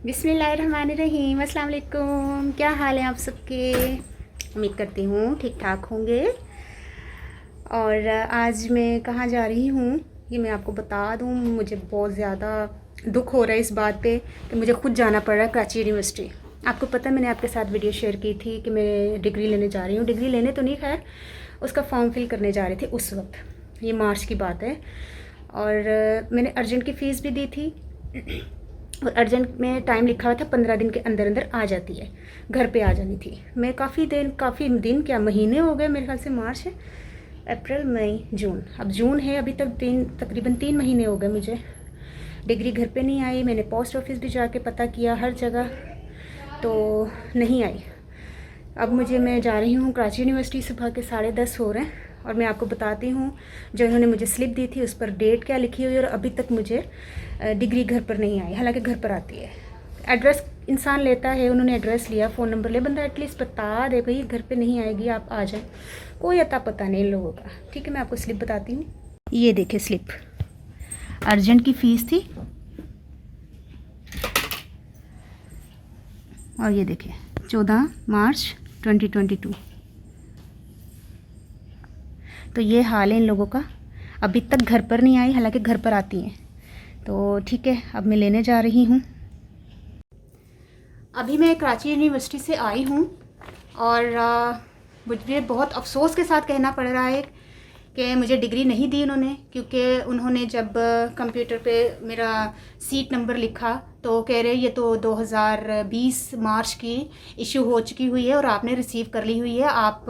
बिस्मिल्लाहिर्रहमानिर्रहीम। अस्सलाम वालेकुम। क्या हाल है आप सबके? उम्मीद करती हूँ ठीक ठाक होंगे। और आज मैं कहाँ जा रही हूँ ये मैं आपको बता दूँ। मुझे बहुत ज़्यादा दुख हो रहा है इस बात पे कि मुझे खुद जाना पड़ रहा है कराची यूनिवर्सिटी। आपको पता है मैंने आपके साथ वीडियो शेयर की थी कि मैं डिग्री लेने जा रही हूँ। डिग्री लेने तो नहीं, खैर उसका फॉर्म फिल करने जा रही थी उस वक्त। ये मार्च की बात है और मैंने अर्जेंट की फ़ीस भी दी थी और अर्जेंट में टाइम लिखा हुआ था 15 दिन के अंदर अंदर आ जाती है, घर पे आ जानी थी। मैं काफ़ी दिन क्या महीने हो गए, मेरे ख्याल से मार्च है, अप्रैल मई जून, अब जून है, अभी तक तकरीबन 3 महीने हो गए मुझे डिग्री घर पे नहीं आई। मैंने पोस्ट ऑफिस भी जाके पता किया हर जगह, तो नहीं आई। अब मैं जा रही हूँ कराची यूनिवर्सिटी। सुबह के 10:30 हो रहे हैं और मैं आपको बताती हूँ जो इन्होंने मुझे स्लिप दी थी उस पर डेट क्या लिखी हुई है और अभी तक मुझे डिग्री घर पर नहीं आई, हालांकि घर पर आती है। एड्रेस इंसान लेता है, उन्होंने एड्रेस लिया, फ़ोन नंबर ले, बंदा एटलीस्ट बता दे भाई घर पे नहीं आएगी, आप आ जाएं। कोई अता पता नहीं इन लोगों का। ठीक है, मैं आपको स्लिप बताती हूँ। ये देखिए स्लिप, अर्जेंट की फ़ीस थी और ये देखिए 14 मार्च 2022। तो ये हाल है इन लोगों का, अभी तक घर पर नहीं आई, हालांकि घर पर आती हैं। तो ठीक है, अब मैं लेने जा रही हूँ। अभी मैं कराची यूनिवर्सिटी से आई हूँ और मुझे बहुत अफसोस के साथ कहना पड़ रहा है कि मुझे डिग्री नहीं दी उन्होंने, क्योंकि उन्होंने जब कंप्यूटर पे मेरा सीट नंबर लिखा तो कह रहे ये तो 2020 मार्च की इशू हो चुकी हुई है और आपने रिसीव कर ली हुई है, आप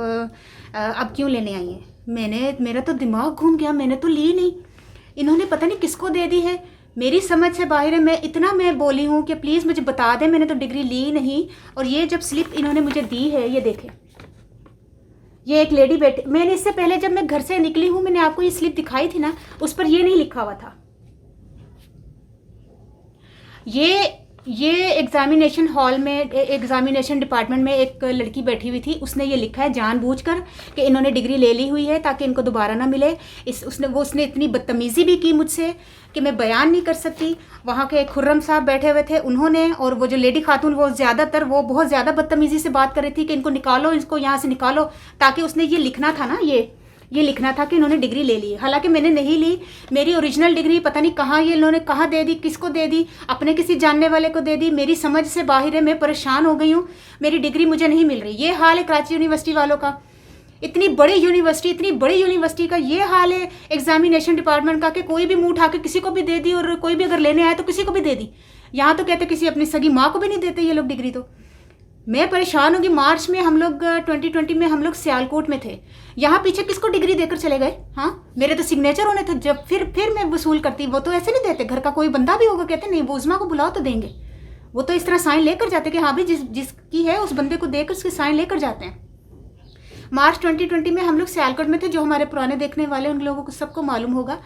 अब क्यों लेने आई हैं। मेरा तो दिमाग घूम गया, मैंने तो ली नहीं, इन्होंने पता नहीं किसको दे दी है, मेरी समझ से बाहर है। मैं बोली हूँ कि प्लीज़ मुझे बता दें, मैंने तो डिग्री ली नहीं। और ये जब स्लिप इन्होंने मुझे दी है, ये देखें, ये एक लेडी बैठी, मैंने इससे पहले जब मैं घर से निकली हूँ मैंने आपको ये स्लिप दिखाई थी ना, उस पर ये नहीं लिखा हुआ था। ये एग्जामिनेशन हॉल में, एग्जामिनेशन डिपार्टमेंट में एक लड़की बैठी हुई थी, उसने ये लिखा है जानबूझकर कि इन्होंने डिग्री ले ली हुई है ताकि इनको दोबारा ना मिले। उसने इतनी बदतमीज़ी भी की मुझसे कि मैं बयान नहीं कर सकती। वहाँ के खुर्रम साहब बैठे हुए थे, उन्होंने, और वो जो लेडी खातून वो बहुत ज़्यादा बदतमीज़ी से बात कर रही थी कि इनको निकालो, इसको यहाँ से निकालो, ताकि उसने ये लिखना था ना, ये लिखना था कि इन्होंने डिग्री ले ली। हालांकि मैंने नहीं ली, मेरी ओरिजिनल डिग्री पता नहीं कहाँ ये इन्होंने कहाँ दे दी, किसको दे दी, अपने किसी जानने वाले को दे दी, मेरी समझ से बाहर है। मैं परेशान हो गई हूँ, मेरी डिग्री मुझे नहीं मिल रही। ये हाल है कराची यूनिवर्सिटी वालों का, इतनी बड़ी यूनिवर्सिटी का ये हाल है एग्जामिनेशन डिपार्टमेंट का कि कोई भी मुंह उठा के किसी को भी दे दी, और कोई भी अगर लेने आए तो किसी को भी दे दी। यहाँ तो कहते किसी अपनी सगी माँ को भी नहीं देते ये लोग डिग्री। तो मैं परेशान होगी। मार्च में हम लोग 2020 में हम लोग सियालकोट में थे, यहाँ पीछे किसको डिग्री देकर चले गए? हाँ, मेरे तो सिग्नेचर होने थे। जब फिर मैं वसूल करती, वो तो ऐसे नहीं देते, घर का कोई बंदा भी होगा कहते नहीं वो उस्मा को बुलाओ तो देंगे। वो तो इस तरह साइन लेकर जाते कि हाँ भाई जिसकी है उस बंदे को देकर उसके साइन लेकर जाते हैं। मार्च 2020 में हम लोग सियालकोट में थे, जो हमारे पुराने देखने वाले उन लोगों को सबको मालूम होगा।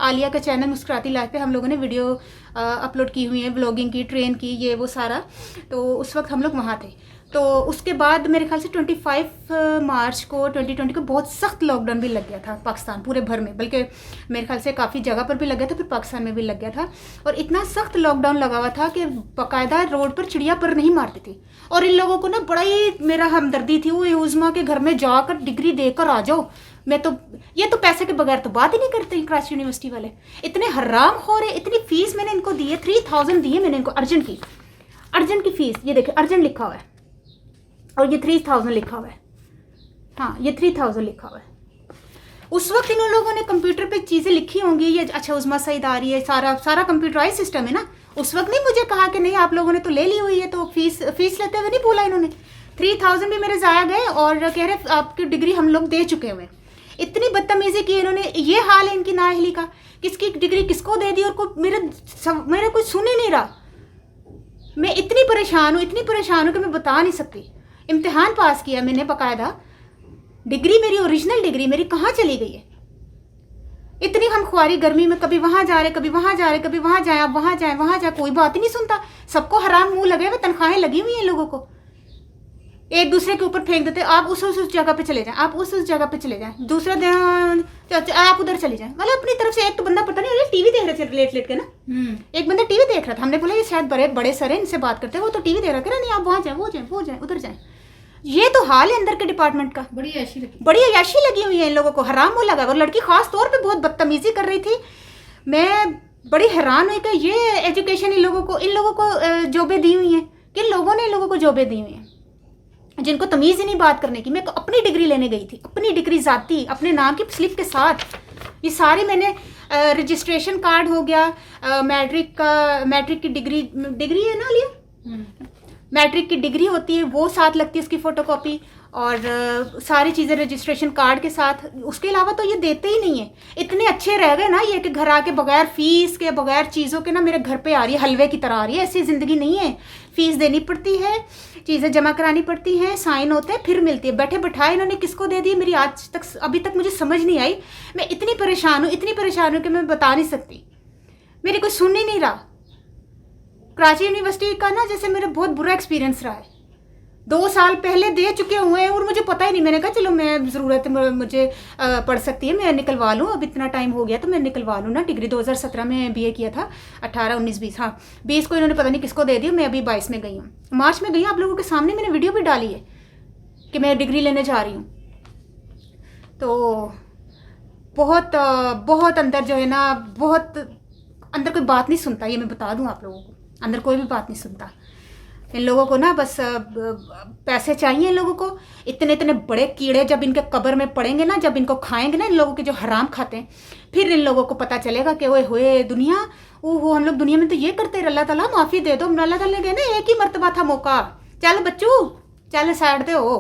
आलिया का चैनल मुस्कुराती लाइफ पे हम लोगों ने वीडियो अपलोड की हुई है, ब्लॉगिंग की, ट्रेन की, ये वो सारा। तो उस वक्त हम लोग वहाँ थे। तो उसके बाद मेरे ख्याल से 25 मार्च को 2020 को बहुत सख्त लॉकडाउन भी लग गया था पाकिस्तान पूरे भर में, बल्कि मेरे ख्याल से काफ़ी जगह पर भी लग गया था, फिर पाकिस्तान में भी लग गया था। और इतना सख्त लॉकडाउन लगा हुआ था कि बाकायदा रोड पर चिड़िया पर नहीं मारती थी। और इन लोगों को ना बड़ा ही मेरा हमदर्दी थी, वो उज़मा के घर में जाकर डिग्री देकर आ जाओ। ये तो पैसे के बगैर तो बात ही नहीं करते कराची यूनिवर्सिटी वाले, इतने हराम हो रहे। इतनी फीस मैंने इनको दी है, 3000 दी है मैंने इनको अर्जेंट की फीस। ये देखिए अर्जेंट लिखा हुआ है और ये 3000 लिखा हुआ है। हाँ, ये 3000 लिखा हुआ है। उस वक्त इन लोगों ने कंप्यूटर पे चीज़ें लिखी होंगी, ये अच्छा उज़मा सईद आ रही है, सारा कंप्यूटराइज सिस्टम है ना। उस वक्त नहीं मुझे कहा कि नहीं आप लोगों ने तो ले ली हुई है, तो फीस लेते हुए नहीं बोला इन्होंने। 3000 भी मेरे ज़ाया गए और कह रहे आपकी डिग्री हम लोग दे चुके हुए। इतनी बदतमीजी की इन्होंने। ये हाल है इनकी नाअहली का, किसकी डिग्री किसको दे दी और मेरा कुछ सुन ही नहीं रहा। मैं इतनी परेशान हूँ कि मैं बता नहीं सकती। इम्तिहान पास किया मैंने बाकायदा, डिग्री मेरी ओरिजिनल डिग्री मेरी कहाँ चली गई है? इतनी हम ख्वारी गर्मी में, कभी वहाँ जा रहे, कभी वहाँ जा रहे, कभी वहाँ जाए, अब वहाँ जाए, कोई बात ही नहीं सुनता। सबको हराम मुंह लगे हुए, तनख्वाहें लगी हुई हैं लोगों को। एक दूसरे के ऊपर फेंक देते, आप उस जगह पे चले जाएं, आप उस जगह पे चले जाएं, दूसरा ध्यान आप उधर चले जाएं। मतलब अपनी तरफ से एक तो बंदा पता नहीं अरे टीवी देख रहे थे लेट लेट के ना, एक बंदा टीवी देख रहा था, हमने बोला ये शायद बड़े बड़े सर हैं इनसे बात करते हैं, वो तो टीवी देख रहा है, नहीं आप वहाँ जाए, वो जाए उधर जाए। ये तो हाल है अंदर के डिपार्टमेंट का। बड़ी अय्याशी लगी हुई है इन लोगों को, हराम वो लगा। और लड़की खास तौर पे बहुत बदतमीजी कर रही थी। मैं बड़ी हैरान हुई कि ये एजुकेशन इन लोगों को जॉबें दी हुई हैं, किन लोगों ने इन लोगों को जॉबें दी हुई हैं जिनको तमीज़ ही नहीं बात करने की। मैं अपनी डिग्री लेने गई थी, अपनी डिग्री जाती अपने नाम की स्लिप के साथ, ये सारी मैंने रजिस्ट्रेशन कार्ड हो गया, मैट्रिक की डिग्री है ना लिया, मैट्रिक की डिग्री होती है वो साथ लगती है उसकी फ़ोटोकॉपी, और सारी चीज़ें रजिस्ट्रेशन कार्ड के साथ। उसके अलावा तो ये देते ही नहीं है। इतने अच्छे रह गए ना ये कि घर आके बगैर फीस के बगैर चीज़ों के ना मेरे घर पे आ रही है, हलवे की तरह आ रही है। ऐसी ज़िंदगी नहीं है, फ़ीस देनी पड़ती है, चीज़ें जमा करानी पड़ती हैं, साइन होते हैं, फिर मिलती है। बैठे बैठाए इन्होंने किसको दे दी मेरी आज तक अभी तक मुझे समझ नहीं आई। मैं इतनी परेशान हूँ कि मैं बता नहीं सकती, मेरी कोई सुन ही नहीं रहा। कराची यूनिवर्सिटी का ना जैसे मेरा बहुत बुरा एक्सपीरियंस रहा है। 2 साल पहले दे चुके हुए हैं और मुझे पता ही नहीं। मैंने कहा चलो मैं ज़रूरत मुझे पढ़ सकती है, मैं निकलवा लूँ, अब इतना टाइम हो गया तो मैं निकलवा लूँ ना। डिग्री 2017 में बीए किया था, 18, 19, 20, हाँ 20 को इन्होंने पता नहीं किसको दे दी। मैं अभी 22 में गई हूँ, मार्च में गई हूँ। आप लोगों के सामने मैंने वीडियो भी डाली है कि मैं डिग्री लेने जा रही हूँ। तो बहुत अंदर जो है ना, बहुत अंदर कोई बात नहीं सुनता, ये मैं बता दूँ आप लोगों को। अंदर कोई भी बात नहीं सुनता। इन लोगों को ना बस पैसे चाहिए। इन लोगों को इतने बड़े कीड़े जब इनके कब्र में पड़ेंगे ना, जब इनको खाएंगे ना, इन लोगों के जो हराम खाते हैं, फिर इन लोगों को पता चलेगा कि ओए होए दुनिया, ओहो हम लोग दुनिया में तो ये करते हैं। अल्लाह ताला माफ़ी दे दो। अल्लाह ताला ने कहा ना एक ही मर्तबा था मौका, चल बच्चू चल साइड दे हो,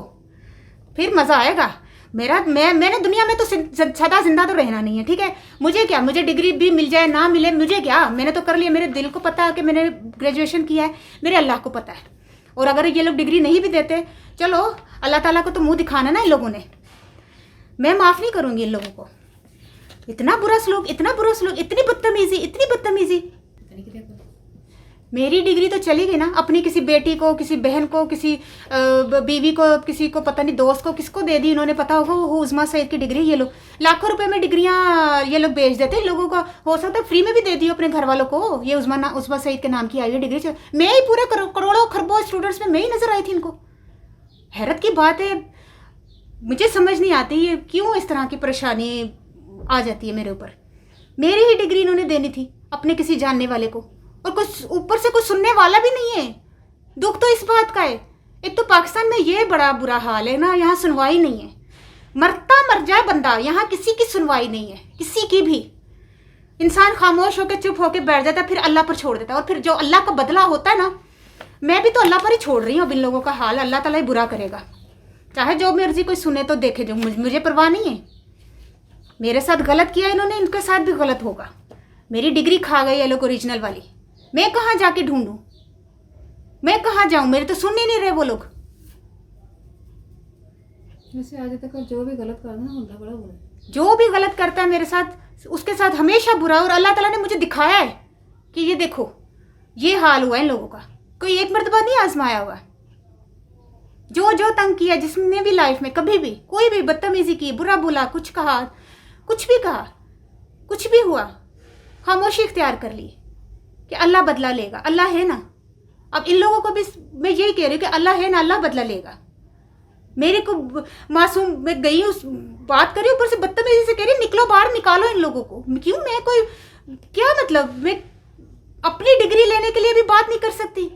फिर मज़ा आएगा। मैंने दुनिया में तो सदा जिंदा तो रहना नहीं है, ठीक है। मुझे क्या, मुझे डिग्री भी मिल जाए ना मिले मुझे क्या, मैंने तो कर लिया। मेरे दिल को पता है कि मैंने ग्रेजुएशन किया है, मेरे अल्लाह को पता है। और अगर ये लोग डिग्री नहीं भी देते, चलो अल्लाह ताला को तो मुंह दिखाना ना इन लोगों ने। मैं माफ़ नहीं करूँगी इन लोगों को। इतना बुरा सलूक, इतनी बदतमीजी। मेरी डिग्री तो चली गई ना। अपनी किसी बेटी को, किसी बहन को, किसी बीवी को, किसी को पता नहीं दोस्त को, किसको दे दी इन्होंने, पता होगा वो उज़मा सईद की डिग्री। ये लोग लाखों रुपए में डिग्रियां ये लोग बेच देते हैं लोगों को। हो सकता है फ्री में भी दे दी अपने घर वालों को। ये उज़मा सईद के नाम की आई है डिग्री। मैं ही पूरे करोड़ों खरबों स्टूडेंट्स में मैं ही नजर आई थी इनको। हैरत की बात है, मुझे समझ नहीं आती ये क्यों इस तरह की परेशानी आ जाती है मेरे ऊपर। मेरी ही डिग्री इन्होंने देनी थी अपने किसी जानने वाले को, और कुछ ऊपर से कुछ सुनने वाला भी नहीं है। दुख तो इस बात का है, एक तो पाकिस्तान में ये बड़ा बुरा हाल है ना, यहाँ सुनवाई नहीं है। मरता मर जाए बंदा, यहाँ किसी की सुनवाई नहीं है, किसी की भी। इंसान खामोश होकर चुप होकर बैठ जाता है, फिर अल्लाह पर छोड़ देता है। और फिर जो अल्लाह का बदला होता है ना, मैं भी तो अल्लाह पर ही छोड़ रही हूँ अब इन लोगों का हाल। अल्लाह ताला ही बुरा करेगा, चाहे जो मर्जी कोई सुने तो देखे, जो मुझे परवाह नहीं है। मेरे साथ गलत किया इन्होंने, इनके साथ भी गलत होगा। मेरी डिग्री खा गई ये लोग ओरिजिनल वाली। मैं कहाँ जाके ढूंढूं, मैं कहाँ जाऊं, मेरे तो सुन ही नहीं रहे वो लोग। वैसे आज तक जो भी गलत करता है ना, बड़ा बुरा, जो भी गलत करता है मेरे साथ उसके साथ हमेशा बुरा। और अल्लाह ताला ने मुझे दिखाया है कि ये देखो ये हाल हुआ है इन लोगों का। कोई एक मर्तबा नहीं आजमाया हुआ। जो तंग किया जिसने भी लाइफ में कभी भी कोई भी बदतमीजी की, बुरा बोला, कुछ कहा, कुछ भी कहा, कुछ भी हुआ, खामोशी इख्तियार कर ली कि अल्लाह बदला लेगा। अल्लाह है ना। अब इन लोगों को भी मैं यही कह रही हूँ कि अल्लाह है ना, अल्लाह बदला लेगा। मेरे को मासूम, मैं गई उस बात करी, ऊपर से बदतमीजी से कह रही निकलो बाहर, निकालो इन लोगों को। क्यों, मैं कोई क्या मतलब, मैं अपनी डिग्री लेने के लिए भी बात नहीं कर सकती।